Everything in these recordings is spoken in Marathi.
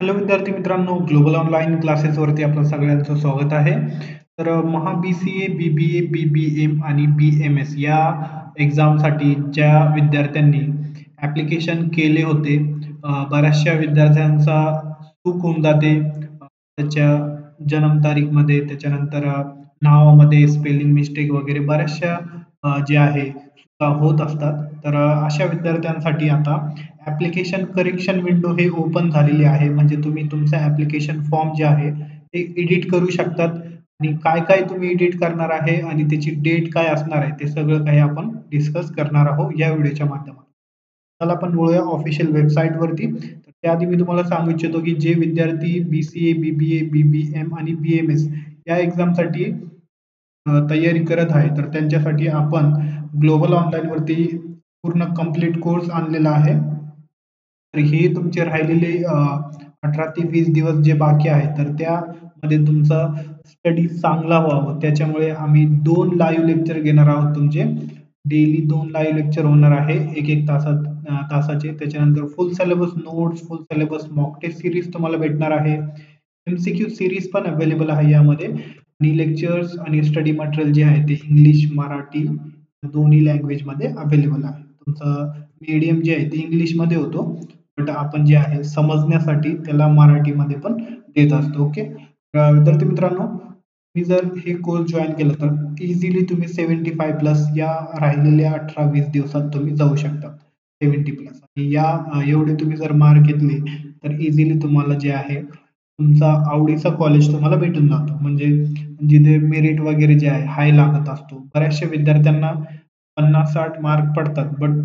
हॅलो विद्यार्थी मित्रांनो, ग्लोबल ऑनलाईन क्लासेसवरती आपलं सगळ्यांचं स्वागत आहे. तर महा बी-सी-ए, बी-बी-ए, बी-बी-एम आणि बी-एम-एस या एक्झामसाठी ज्या विद्यार्थ्यांनी ॲप्लिकेशन केले होते, बऱ्याचशा विद्यार्थ्यांचा चूक होऊन जाते. त्याच्या जन्मतारीखमध्ये, त्याच्यानंतर नावामध्ये स्पेलिंग मिस्टेक वगैरे बऱ्याचशा जे आहे चुका होत असतात. तर अशा विद्यार्थ्यांसाठी आता ॲप्लिकेशन करेक्शन विंडो हे ओपन झालेली आहे. म्हणजे तुम्ही तुमचा ॲप्लिकेशन फॉर्म जे आहे ते एडिट करू शकतात आणि काय-काय तुम्ही एडिट करणार आहे आणि त्याची डेट काय असणार आहे, ते सगळं काही आपण डिस्कस करणार आहोत या व्हिडिओच्या माध्यमातून. चला आपण वळूया ऑफिशियल वेबसाईटवरती. तर त्याआधी मी तुम्हाला सांगू इच्छितो, की जे विद्यार्थी बी-सी-ए, बी-बी-ए, बी-बी-एम आणि बी-एम-एस या एक्झामसाठी तयारी करत आहे, तर त्यांच्यासाठी आपण ग्लोबल ऑनलाईनवरती पूर्ण कंप्लीट कोर्स आणलेला आहे. तर हे तुमचे राहिलेले 18 ते 20 दिवस जे बाकी आहेत, तर त्यामध्ये तुमचा स्टडी चांगला व्हावं, त्याच्यामुळे आम्ही 2 लाईव्ह लेक्चर घेणार आहोत तुमचे. डेली 2 लाईव्ह लेक्चर होणार आहे, 1-1 तासाचे. त्याच्यानंतर full syllabus notes, full syllabus mock test series तुम्हाला भेटणार आहे. एम-सी-क्यू सीरीज पण अवेलेबल आहे यामध्ये आणि लेक्चर्स आणि स्टडी मटेरियल जे आहे ते इंग्लिश, मराठी दोन्ही लँग्वेजमध्ये अवेलेबल आहे. तुमचं मीडियम जे आहे ते इंग्लिशमध्ये होतो. बट आपण जे आहे समजण्यासाठी त्याला मराठीमध्ये पण देत असतो. ओके. विद्यार्थी मित्रांनो, तुम्ही जर हे कोर्स जॉइन केलं तर इझिली तुम्ही 75 प्लस या राहिलेल्या 18-20 दिवसात तुम्ही जाऊ शकता. 70 प्लस आणि एवढे तुम्ही जर मार्क घेतले तर इझिली तुम्हाला जे आहे तुमचा आवडीचा कॉलेज तुम्हाला भेटून जातो. म्हणजे जिथे मेरिट वगैरे जे आहे हाय लागत असतो. बऱ्याचशा विद्यार्थ्यांना 50-60 मार्क पडतात, बट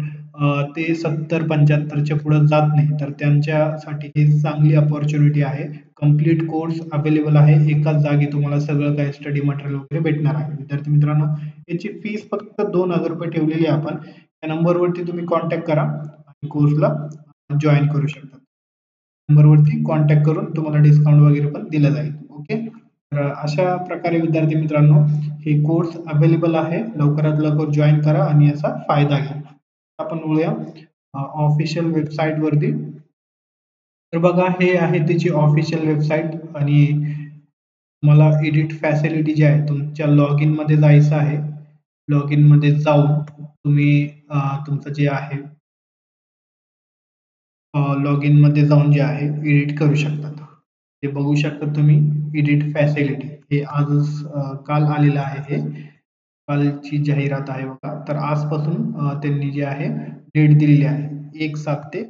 ते 70-75 च्या पुढे जात नाही. तर त्यांच्यासाठी ही चांगली अपॉर्च्युनिटी आहे. कंप्लीट कोर्स अवेलेबल आहे. एकाच जागी तुम्हाला सगळं काही स्टडी मटेरियल वगैरे भेटणार आहे. विद्यार्थी मित्रांनो, याची फीस फक्त ₹2000 ठेवलेली आहे आपण. त्या नंबरवरती तुम्ही कॉन्टॅक्ट करा आणि कोर्सला जॉइन करू शकता. नंबरवरती कॉन्टॅक्ट करून तुम्हाला डिस्काउंट वगैरे पण दिलं जाईल. ओके. तर अशा प्रकारे विद्यार्थी मित्रांनो, हे कोर्स अवेलेबल आहे. लवकरात लवकर जॉइन करा आणि याचा फायदा घ्या. आपण वळूया ऑफिशियल वेबसाईटवरती. तर बघा, हे आहे त्याची ऑफिशियल वेबसाईट आणि तुम्हाला एडिट फॅसिलिटी जी आहे, तुमच्या लॉग इनमध्ये जायचं आहे. लॉग इनमध्ये जाऊन तुम्ही तुमचं जे आहे लॉग इनमध्ये जाऊन जे आहे एडिट करू शकतात. हे बघू शकता तुम्ही, एडिट फॅसिलिटी हे आजच काल आलेलं आहे हे. कालची जाहिरात आहे बघा. तर आजपासून त्यांनी जे आहे डेट दिलेली आहे. 1/7 ते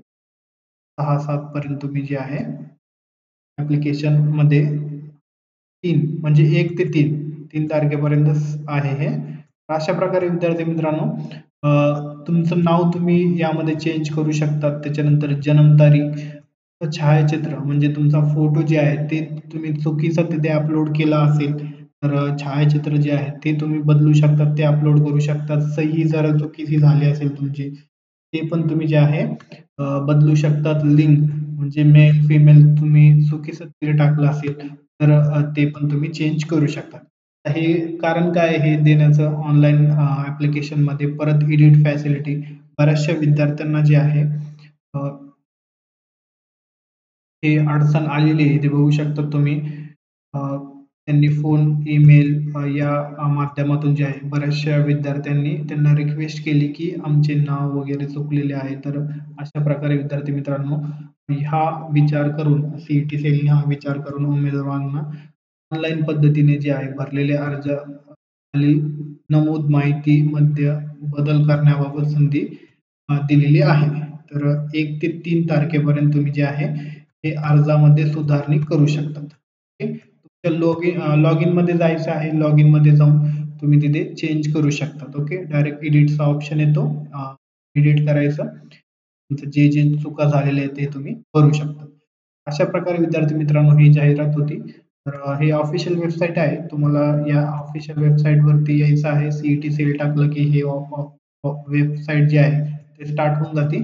6/7 पर्यंत तुम्ही जे आहे ॲप्लिकेशनमध्ये 3 म्हणजे 1 ते 3 तारखेपर्यंत आहे हे. अशा प्रकारे विद्यार्थी मित्रांनो, तुमचं नाव तुम्ही यामध्ये चेंज करू शकता. त्याच्यानंतर जन्मतारीख, छायाचित्र म्हणजे तुमचा फोटो जे आहे ते तुम्ही चुकीचं तिथे अपलोड केला असेल, तर छायाचित्र जे आहे ते तुम्ही बदलू शकता, ते अपलोड करू शकता. सही जर चुकीची झाली असेल तुमची, ते पण तुम्ही जे आहे बदलू शकतात. लिंग म्हणजे मेल, फिमेल तुम्ही चुकीचं तिथे टाकलं असेल, तर ते पण तुम्ही चेंज करू शकता. हे कारण काय हे देण्याचं ऑनलाईन ॲप्लिकेशनमध्ये परत एडिट फॅसिलिटी बऱ्याचशा विद्यार्थ्यांना जे आहे हे अडचण आलेली आहे. ते बघू शकता तुम्ही. त्यांनी फोन, ईमेल या माध्यमातून जे आहे बऱ्याचशा विद्यार्थ्यांनी त्यांना रिक्वेस्ट केली, की आमचे नाव वगैरे चुकलेले आहे. तर अशा प्रकारे विद्यार्थी मित्रांनो, हा विचार करून सी-ई-टी सेलने हा विचार करून उमेदवारांना ऑनलाईन पद्धतीने जे आहे भरलेले अर्ज खाली नमूद माहितीमध्ये बदल करण्याबाबत संधी दिलेली आहे. तर 1 ते 3 तारखेपर्यंत तुम्ही जे आहे हे अर्जामध्ये सुधारणी करू शकतात. ओके. तुमच्या लॉग इनमध्ये जायचं आहे. लॉग इनमध्ये जाऊन तुम्ही तिथे चेंज करू शकतात. ओके. डायरेक्ट एडिटचा ऑप्शन येतो. एडिट करायचं. तुमचं जे चुका झालेल्या आहेत ते तुम्ही करू शकता. अशा प्रकारे विद्यार्थी मित्रांनो ही जाहिरात होती. तर हे ऑफिशियल वेबसाईट आहे. तुम्हाला या ऑफिशियल वेबसाईटवरती यायचं आहे. सी-ई-टी सेल टाकलं की हे वेबसाईट जी आहे ते स्टार्ट होऊन जाते.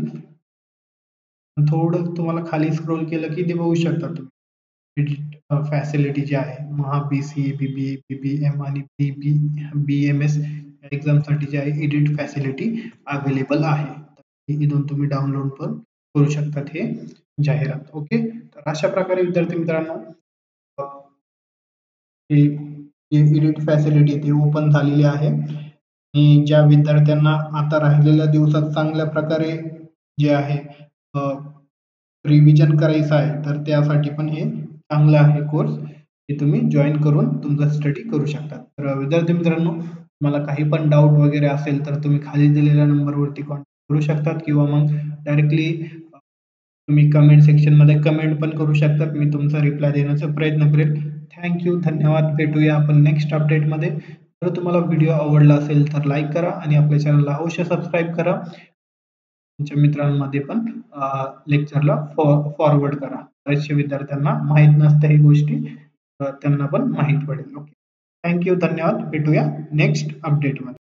थोडं तुम्हाला खाली स्क्रोल केलं की ते बघू शकता तुम्ही. एडिट फॅसिलिटी जी आहे महा बी-सी-ए, बी-बी-ए, बी-बी-एम आणि बी-एम-एस एक्झामसाठी जे आहे एडिट फॅसिलिटी अवेलेबल आहे. इथून तुम्ही डाउनलोड पण करू शकतात हे. जाहिरात. ओके, तर अशा प्रकारे विद्यार्थी मित्रांनो ही एडिट फॅसिलिटी ती ओपन झालेली आहे आणि ज्या विद्यार्थ्यांना आता राहिलेल्या दिवसात चांगल्या प्रकारे जे आहे रिव्हिजन करायचं आहे, तर त्यासाठी पण हे चांगलं आहे कोर्स, हे तुम्ही जॉईन करून तुमचा स्टडी करू शकता. तर विद्यार्थी मित्रांनो, तुम्हाला काही पण डाऊट वगैरे असेल तर तुम्ही खाली दिलेल्या नंबरवरती कॉन्टॅक्ट करू शकतात किंवा मग डायरेक्टली तुम्ही कमेंट सेक्शनमध्ये कमेंट पण करू शकतात. मी तुमचा रिप्लाय देण्याचा प्रयत्न करेल. थँक यू, धन्यवाद. भेटूया आपण नेक्स्ट अपडेटमध्ये. जर तुम्हाला व्हिडिओ आवडला असेल तर लाईक करा आणि आपल्या चॅनलला अवश्य सबस्क्राईब करा. तुमच्या मित्रांमध्ये पण लेक्चरला फॉरवर्ड करा. बऱ्याचशा विद्यार्थ्यांना माहीत नसतं ही गोष्टी, त्यांना पण माहीत पडेल. ओके, थँक यू, धन्यवाद. भेटूया नेक्स्ट अपडेटमध्ये.